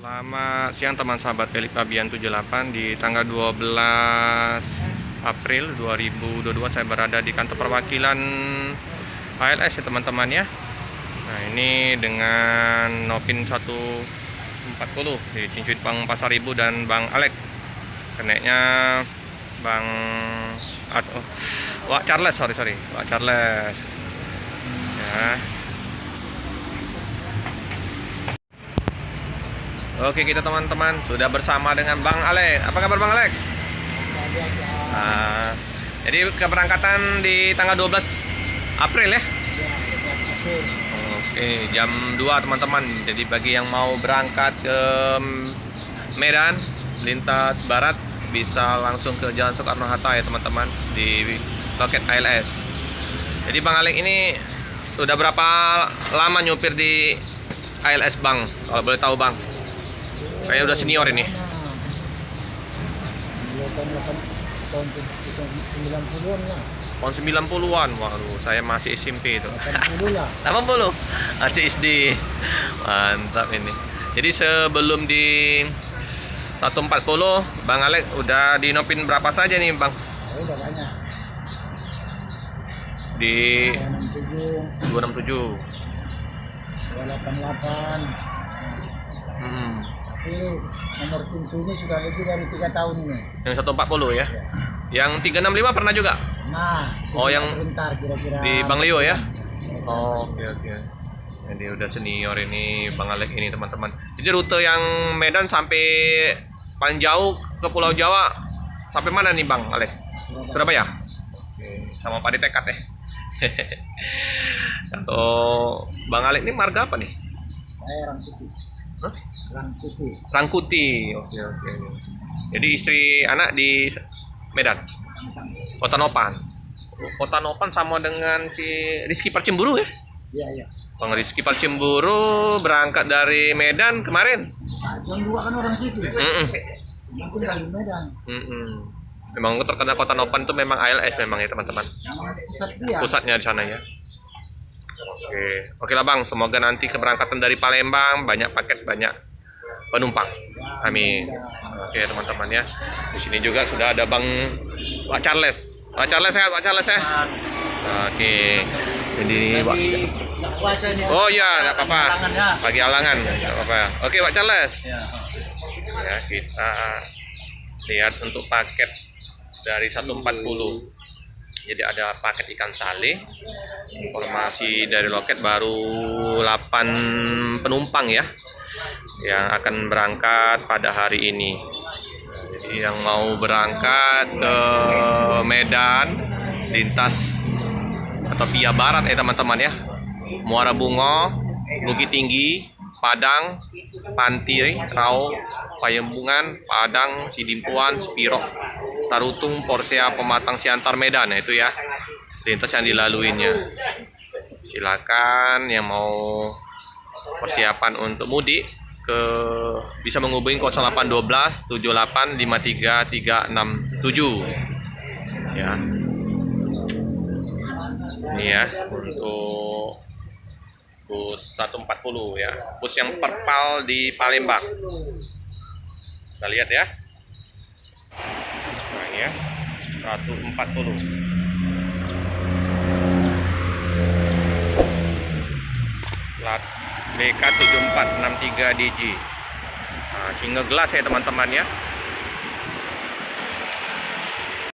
Selamat siang teman sahabat Pelik Pabian 78. Di tanggal 12 April 2022 saya berada di kantor perwakilan ALS ya teman-teman ya. Nah ini dengan Nopin 140 di Cincuit Bang Pasar Ibu dan Bang Alek. Keneknya Bang Wak Charles, sorry Wak Charles ya. Oke, kita teman-teman sudah bersama dengan Bang Alek. Apa kabar Bang Alek? Nah, jadi keberangkatan di tanggal 12 April ya? Oke, jam 2 teman-teman. Jadi bagi yang mau berangkat ke Medan lintas barat bisa langsung ke Jalan Soekarno-Hatta ya teman-teman, di loket ALS. Jadi Bang Alek ini sudah berapa lama nyupir di ALS Bang? Kalau boleh tahu Bang? Kayaknya udah senior ini. Tahun 90-an lah. Tahun 90-an. Waduh, saya masih SMP itu. 80 lah. 80. Masih SD. Mantap ini. Jadi sebelum di 140, Bang Alek udah dinopin berapa saja nih, Bang? Udah banyak. Di 267, 288. Tapi nomor pintu ini sudah lebih dari 3 tahun ini. Yang 140 ya? Yang 365 pernah juga? Nah, Oh, yang sebentar kira-kira di Bang Leo ya? Oh, oke. Jadi udah senior ini Bang Alek ini teman-teman. Jadi rute yang Medan sampai paling jauh ke Pulau Jawa sampai mana nih Bang Alek? Surabaya? Oke, sama Pak Detekat ya. Kalau Bang Alek ini marga apa nih? Saya Rangkuti. Hah? Rangkuti. Rangkuti. Oke. Jadi istri anak di Medan. Kota Nopan. Kota Nopan sama dengan si Rizky Parcimburu ya? Iya. Bang Rizky Parcimburu berangkat dari Medan kemarin. Nah, jam 2 kan orang situ. Nanti dari Medan. Memang terkenal Kota Nopan itu memang ALS memang ya teman-teman. Memang pusat dia. Pusatnya di sana ya. Oke lah Bang, semoga nanti keberangkatan dari Palembang banyak paket, banyak penumpang. Amin. Oke teman-teman ya. Di sini juga sudah ada Bang Pak Charles. Pak Charles sehat, Pak Charles ya. Oke. Jadi oh iya, nggak apa-apa. Pagi alangan, nggak apa-apa. Oke Pak Charles. Ya kita lihat untuk paket dari 140. Jadi ada paket ikan sale. Informasi dari loket baru 8 penumpang ya yang akan berangkat pada hari ini. Jadi yang mau berangkat ke Medan lintas atau via barat ya teman-teman ya. Muara Bungo, Bukit Tinggi, Padang, Panti, Rau, Payembungan, Padang, Sidimpuan, Spirok, Tarutung, Porsea, Pematang, Siantar, Medan. Nah itu ya lintas yang dilaluinya. Silakan yang mau persiapan untuk mudik bisa menghubungi 0812 78 53 367 ya. Ini ya untuk bus 140 ya, bus yang perpal di Palembang. Kita lihat ya. Nah ini ya 140 plat BK 7463 DG. Nah, single glass ya teman-teman ya.